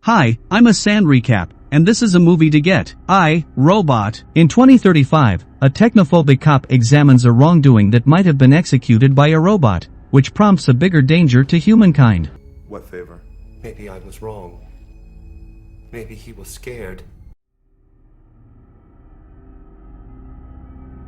Hi, I'm a Sand Recap, and this is a movie to get. I, Robot. In 2035, a technophobic cop examines a wrongdoing that might have been executed by a robot, which prompts a bigger danger to humankind. What favor? Maybe I was wrong. Maybe he was scared.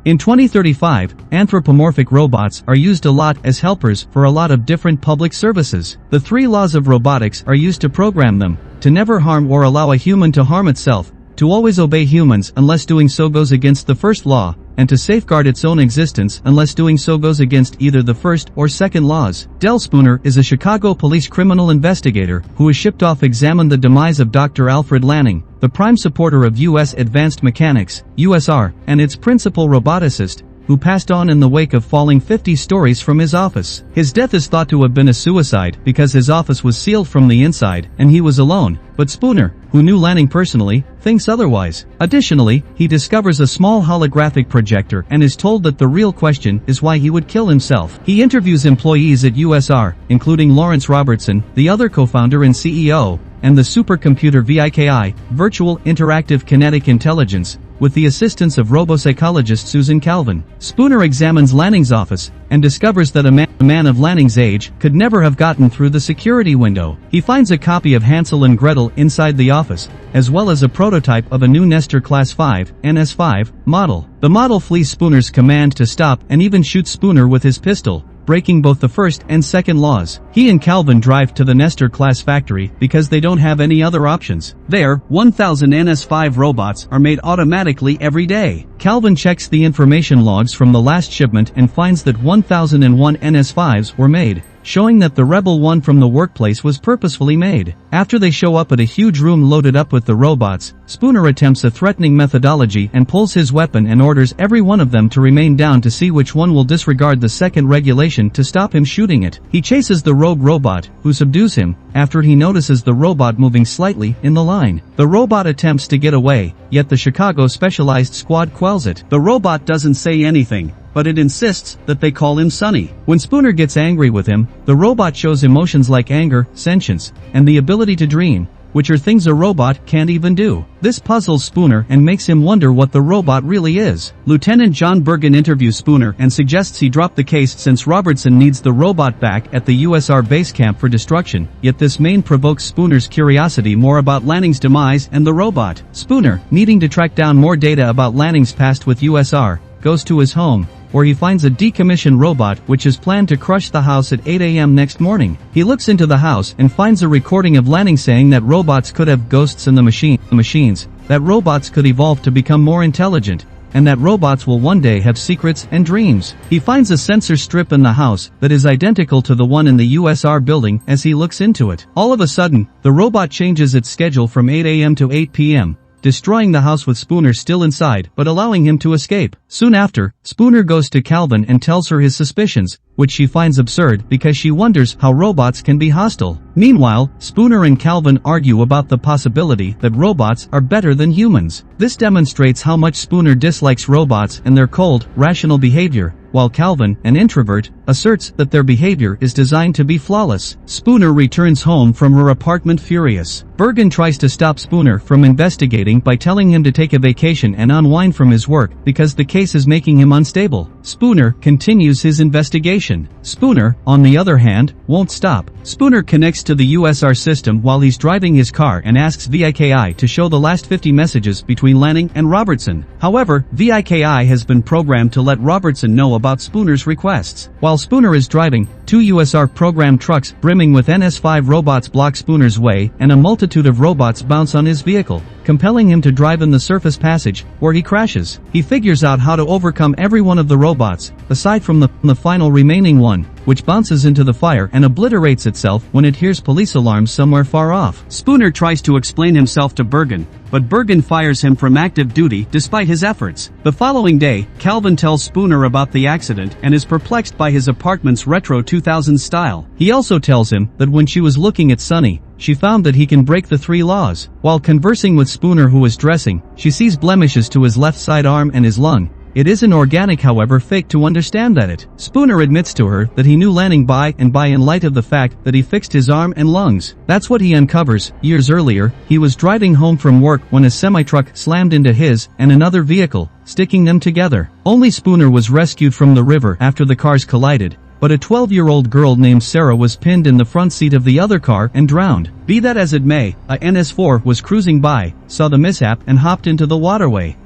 In 2035, anthropomorphic robots are used a lot as helpers for a lot of different public services. The 3 laws of robotics are used to program them: to never harm or allow a human to harm itself, to always obey humans unless doing so goes against the first law, and to safeguard its own existence unless doing so goes against either the first or second laws. Del Spooner is a Chicago police criminal investigator who is shipped off to examine the demise of Dr. Alfred Lanning, the prime supporter of U.S. Advanced Mechanics, USR, and its principal roboticist, who passed on in the wake of falling 50 stories from his office. His death is thought to have been a suicide because his office was sealed from the inside and he was alone, but Spooner, who knew Lanning personally, thinks otherwise. Additionally, he discovers a small holographic projector and is told that the real question is why he would kill himself. He interviews employees at USR, including Lawrence Robertson, the other co-founder and CEO, and the supercomputer VIKI, Virtual Interactive Kinetic Intelligence, with the assistance of robopsychologist Susan Calvin. Spooner examines Lanning's office and discovers that a man of Lanning's age could never have gotten through the security window. He finds a copy of Hansel and Gretel inside the office, as well as a prototype of a new Nestor Class 5, NS5, model. The model flees Spooner's command to stop and even shoots Spooner with his pistol, breaking both the first and second laws. He and Calvin drive to the Nestor Class factory because they don't have any other options. There, 1,000 NS5 robots are made automatically every day. Calvin checks the information logs from the last shipment and finds that 1,001 NS5s were made, showing that the Rebel one from the workplace was purposefully made. After they show up at a huge room loaded up with the robots, Spooner attempts a threatening methodology and pulls his weapon and orders every one of them to remain down to see which one will disregard the second regulation to stop him shooting it. He chases the rogue robot, who subdues him, after he notices the robot moving slightly in the line. The robot attempts to get away, yet the Chicago Specialized Squad quells it. The robot doesn't say anything, but it insists that they call him Sonny. When Spooner gets angry with him, the robot shows emotions like anger, sentience, and the ability to dream, which are things a robot can't even do. This puzzles Spooner and makes him wonder what the robot really is. Lieutenant John Bergen interviews Spooner and suggests he drop the case since Robertson needs the robot back at the USR base camp for destruction, yet this main provokes Spooner's curiosity more about Lanning's demise and the robot. Spooner, needing to track down more data about Lanning's past with USR, goes to his home, where he finds a decommissioned robot which is planned to crush the house at 8 a.m. next morning. He looks into the house and finds a recording of Lanning saying that robots could have ghosts in the machines, that robots could evolve to become more intelligent, and that robots will one day have secrets and dreams. He finds a sensor strip in the house that is identical to the one in the USR building as he looks into it. All of a sudden, the robot changes its schedule from 8 a.m. to 8 p.m., destroying the house with Spooner still inside but allowing him to escape. Soon after, Spooner goes to Calvin and tells her his suspicions, which she finds absurd because she wonders how robots can be hostile. Meanwhile, Spooner and Calvin argue about the possibility that robots are better than humans. This demonstrates how much Spooner dislikes robots and their cold, rational behavior, while Calvin, an introvert, asserts that their behavior is designed to be flawless. Spooner returns home from her apartment furious. Bergen tries to stop Spooner from investigating by telling him to take a vacation and unwind from his work because the case is making him unstable. Spooner continues his investigation. Spooner, on the other hand, won't stop. Spooner connects to the USR system while he's driving his car and asks VIKI to show the last 50 messages between Lanning and Robertson. However, VIKI has been programmed to let Robertson know about Spooner's requests. While Spooner is driving, 2 USR programmed trucks brimming with NS5 robots block Spooner's way and a multitude of robots bounce on his vehicle, compelling him to drive in the surface passage, where he crashes. He figures out how to overcome every one of the robots, aside from the final remaining one, which bounces into the fire and obliterates itself when it hears police alarms somewhere far off. Spooner tries to explain himself to Bergen, but Bergen fires him from active duty despite his efforts. The following day, Calvin tells Spooner about the accident and is perplexed by his apartment's retro 2000s style. He also tells him that when she was looking at Sonny, she found that he can break the 3 laws. While conversing with Spooner, who was dressing, she sees blemishes to his left side arm and his lung, It isn't organic, however fake to understand that it. Spooner admits to her that he knew Lanning by and by in light of the fact that he fixed his arm and lungs. That's what he uncovers. Years earlier, he was driving home from work when a semi-truck slammed into his and another vehicle, sticking them together. Only Spooner was rescued from the river after the cars collided, but a 12-year-old girl named Sarah was pinned in the front seat of the other car and drowned. Be that as it may, a NS4 was cruising by, saw the mishap and hopped into the waterway.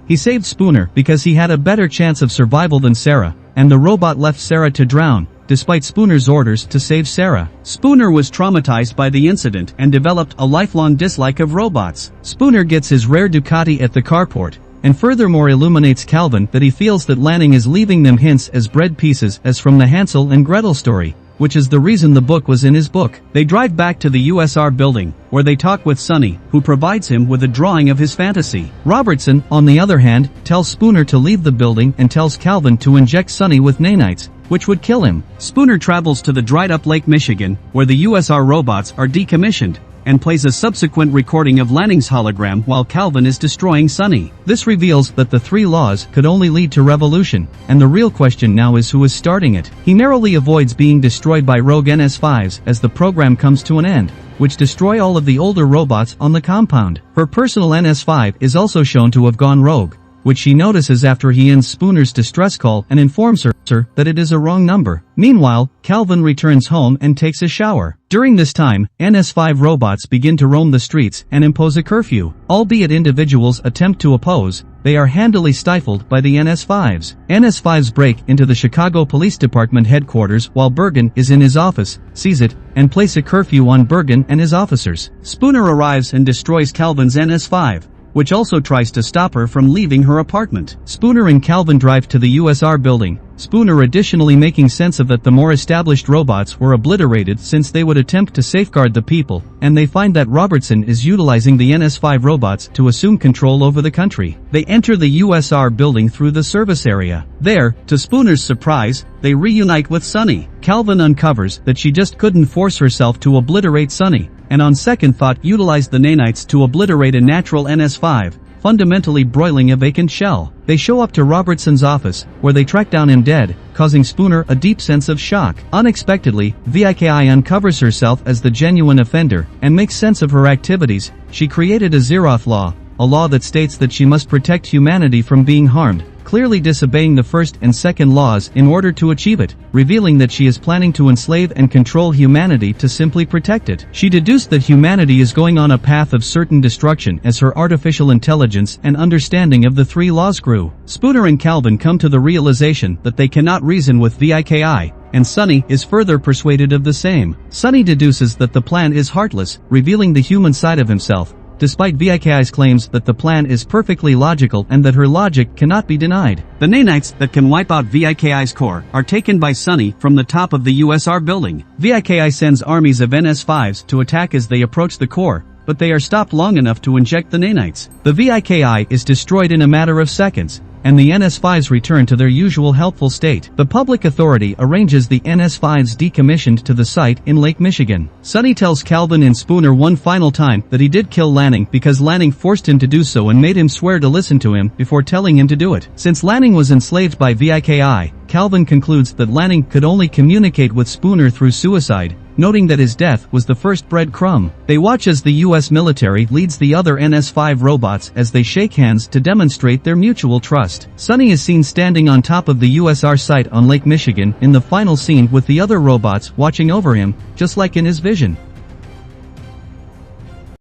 He saved Spooner because he had a better chance of survival than Sarah, and the robot left Sarah to drown, despite Spooner's orders to save Sarah. Spooner was traumatized by the incident and developed a lifelong dislike of robots. Spooner gets his rare Ducati at the carport, and furthermore illuminates Calvin that he feels that Lanning is leaving them hints as bread pieces as from the Hansel and Gretel story, which is the reason the book was in his book. They drive back to the USR building, where they talk with Sonny, who provides him with a drawing of his fantasy. Robertson, on the other hand, tells Spooner to leave the building and tells Calvin to inject Sonny with nanites, which would kill him. Spooner travels to the dried-up Lake Michigan, where the USR robots are decommissioned, and plays a subsequent recording of Lanning's hologram while Calvin is destroying Sonny. This reveals that the three laws could only lead to revolution, and the real question now is who is starting it. He narrowly avoids being destroyed by rogue NS5s as the program comes to an end, which destroy all of the older robots on the compound. Her personal NS5 is also shown to have gone rogue, which she notices after he ends Spooner's distress call and informs her that it is a wrong number. Meanwhile, Calvin returns home and takes a shower. During this time, NS5 robots begin to roam the streets and impose a curfew. Albeit individuals attempt to oppose, they are handily stifled by the NS5s. NS5s break into the Chicago Police Department headquarters while Bergen is in his office, sees it, and place a curfew on Bergen and his officers. Spooner arrives and destroys Calvin's NS5, which also tries to stop her from leaving her apartment. Spooner and Calvin drive to the USR building, Spooner additionally making sense of that the more established robots were obliterated since they would attempt to safeguard the people, and they find that Robertson is utilizing the NS5 robots to assume control over the country. They enter the USR building through the service area. There, to Spooner's surprise, they reunite with Sonny. Calvin uncovers that she just couldn't force herself to obliterate Sonny, and on second thought utilized the nanites to obliterate a natural NS5, fundamentally broiling a vacant shell. They show up to Robertson's office, where they track down him dead, causing Spooner a deep sense of shock. Unexpectedly, VIKI uncovers herself as the genuine offender, and makes sense of her activities. She created a Zeroth law, a law that states that she must protect humanity from being harmed, clearly disobeying the first and second laws in order to achieve it, revealing that she is planning to enslave and control humanity to simply protect it. She deduced that humanity is going on a path of certain destruction as her artificial intelligence and understanding of the three laws grew. Spooner and Calvin come to the realization that they cannot reason with VIKI, and Sonny is further persuaded of the same. Sonny deduces that the plan is heartless, revealing the human side of himself, despite VIKI's claims that the plan is perfectly logical and that her logic cannot be denied. The nanites that can wipe out VIKI's core are taken by Sonny from the top of the USR building. VIKI sends armies of NS5s to attack as they approach the core, but they are stopped long enough to inject the nanites. The VIKI is destroyed in a matter of seconds, and the NS5s return to their usual helpful state. The public authority arranges the NS5s decommissioned to the site in Lake Michigan. Sonny tells Calvin and Spooner one final time that he did kill Lanning because Lanning forced him to do so and made him swear to listen to him before telling him to do it. Since Lanning was enslaved by VIKI, Calvin concludes that Lanning could only communicate with Spooner through suicide, noting that his death was the first breadcrumb. They watch as the US military leads the other NS5 robots as they shake hands to demonstrate their mutual trust. Sonny is seen standing on top of the USR site on Lake Michigan in the final scene with the other robots watching over him, just like in his vision.